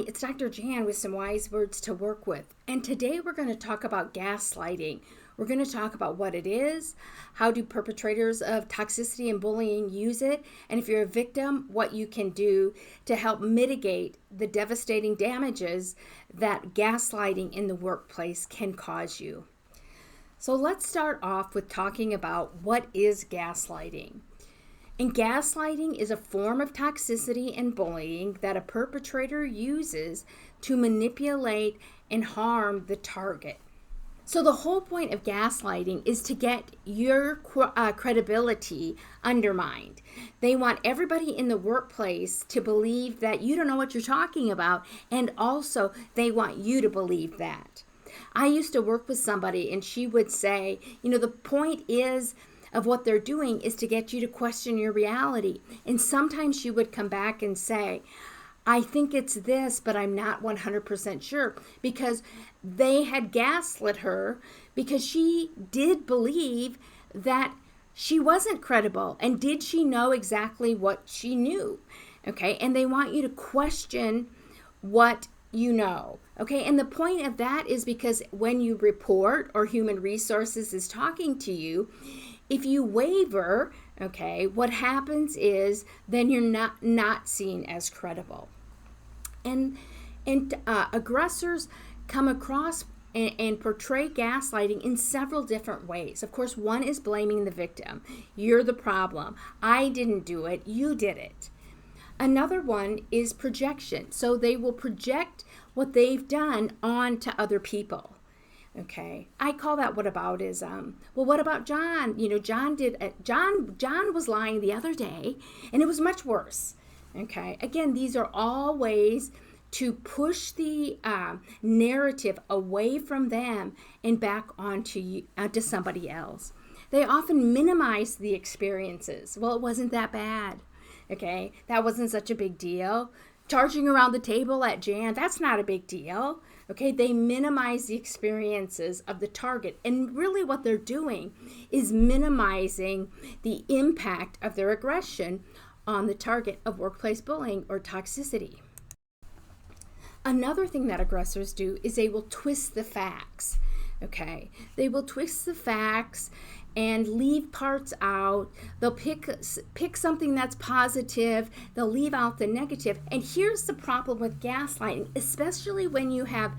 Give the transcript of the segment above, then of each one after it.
it's Dr. Jan with some wise words to work with. And today we're going to talk about gaslighting. We're going to talk about what it is, how do perpetrators of toxicity and bullying use it, and if you're a victim, what you can do to help mitigate the devastating damages that gaslighting in the workplace can cause you. So let's start off with talking about what is gaslighting. And gaslighting is a form of toxicity and bullying that a perpetrator uses to manipulate and harm the target. So the whole point of gaslighting is to get your credibility undermined. They want everybody in the workplace to believe that you don't know what you're talking about, and also they want you to believe that. I used to work with somebody and she would say, the point is of what they're doing is to get you to question your reality. And sometimes she would come back and say, I think it's this, but I'm not 100% sure, because they had gaslit her because she did believe that she wasn't credible. And did she know exactly what she knew? Okay. And they want you to question what you know. Okay. And the point of that is because when you report or human resources is talking to you, if you waver, okay, what happens is then you're not seen as credible. And aggressors come across and portray gaslighting in several different ways. Of course, one is blaming the victim. You're the problem. I didn't do it. You did it. Another one is projection. So they will project what they've done onto other people. Okay, I call that whataboutism. Well, what about John? John was lying the other day, and it was much worse. Okay, again, these are all ways to push the narrative away from them and back onto somebody else. They often minimize the experiences. Well, it wasn't that bad. Okay, that wasn't such a big deal. Charging around the table at Jan, that's not a big deal. Okay, they minimize the experiences of the target. And really what they're doing is minimizing the impact of their aggression on the target of workplace bullying or toxicity. Another thing that aggressors do is they will twist the facts. Okay, they will twist the facts and leave parts out. They'll pick something that's positive. They'll leave out the negative. And here's the problem with gaslighting, especially when you have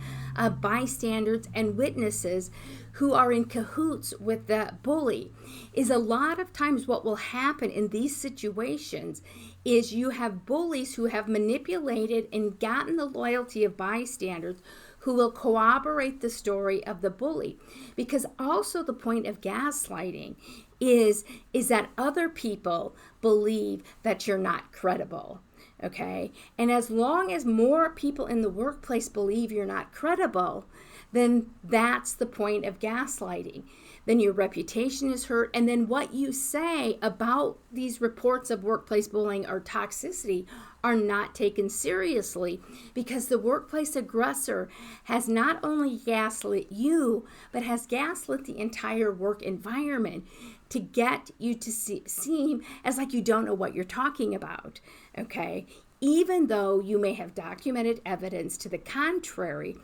bystanders and witnesses who are in cahoots with the bully, is a lot of times what will happen in these situations is you have bullies who have manipulated and gotten the loyalty of bystanders who will corroborate the story of the bully. Because also the point of gaslighting is that other people believe that you're not credible. Okay? And as long as more people in the workplace believe you're not credible, then that's the point of gaslighting. Then your reputation is hurt, and then what you say about these reports of workplace bullying or toxicity are not taken seriously, because the workplace aggressor has not only gaslit you, but has gaslit the entire work environment to get you to seem as like you don't know what you're talking about, okay? Even though you may have documented evidence to the contrary,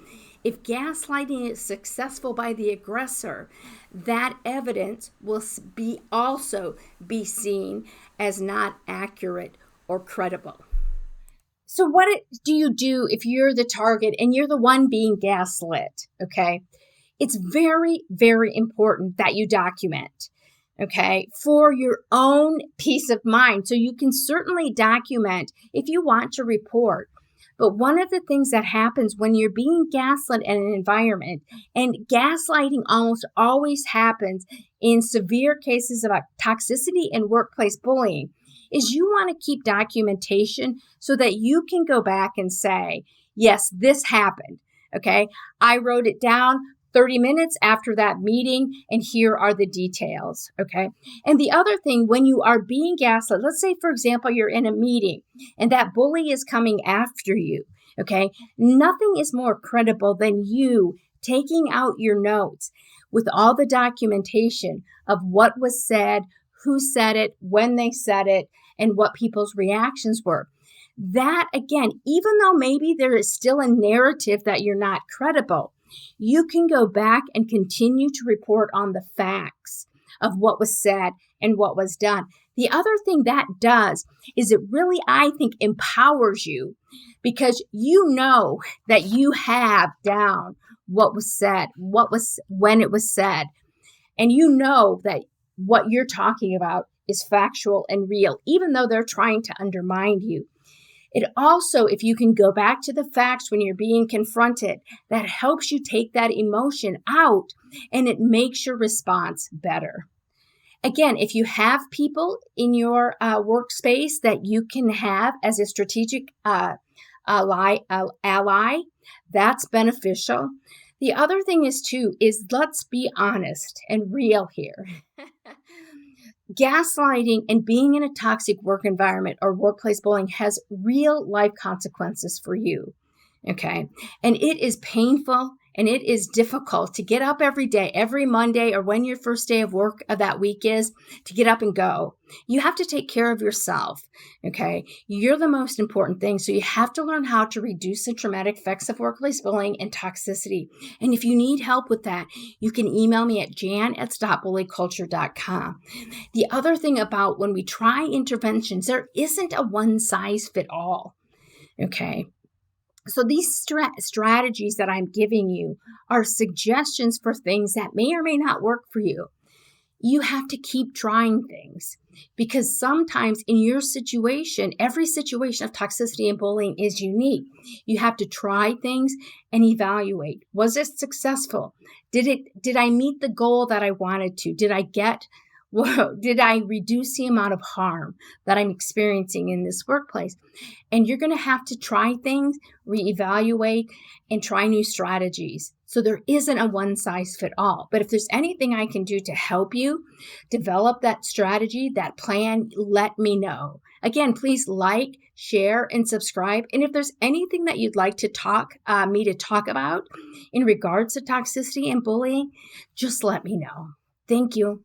if gaslighting is successful by the aggressor, that evidence will also be seen as not accurate or credible. So what do you do if you're the target and you're the one being gaslit? Okay, it's very, very important that you document. Okay, for your own peace of mind. So you can certainly document if you want to report. But one of the things that happens when you're being gaslit in an environment, and gaslighting almost always happens in severe cases of toxicity and workplace bullying, is you want to keep documentation so that you can go back and say, yes, this happened. Okay, I wrote it down 30 minutes after that meeting, and here are the details, okay? And the other thing, when you are being gaslit, let's say, for example, you're in a meeting and that bully is coming after you, okay? Nothing is more credible than you taking out your notes with all the documentation of what was said, who said it, when they said it, and what people's reactions were. That, again, even though maybe there is still a narrative that you're not credible, you can go back and continue to report on the facts of what was said and what was done. The other thing that does is it really, I think, empowers you, because you know that you have down what was said, when it was said, and you know that what you're talking about is factual and real, even though they're trying to undermine you. It also, if you can go back to the facts when you're being confronted, that helps you take that emotion out, and it makes your response better. Again, if you have people in your workspace that you can have as a strategic ally, that's beneficial. The other thing is let's be honest and real here. Gaslighting and being in a toxic work environment or workplace bullying has real life consequences for you. Okay. And it is painful and it is difficult to get up every day, every Monday, or when your first day of work of that week is, to get up and go. You have to take care of yourself. Okay. You're the most important thing. So you have to learn how to reduce the traumatic effects of workplace bullying and toxicity. And if you need help with that, you can email me at jan@stopbullyculture.com. The other thing about when we try interventions, there isn't a one size fit all. Okay. So these strategies that I'm giving you are suggestions for things that may or may not work for you. You have to keep trying things, because sometimes in your situation, every situation of toxicity and bullying is unique. You have to try things and evaluate. Was it successful? Did I meet the goal that I wanted to? Did I reduce the amount of harm that I'm experiencing in this workplace? And you're going to have to try things, reevaluate, and try new strategies. So there isn't a one size fit all. But if there's anything I can do to help you develop that strategy, that plan, let me know. Again, please like, share, and subscribe. And if there's anything that you'd like to talk about in regards to toxicity and bullying, just let me know. Thank you.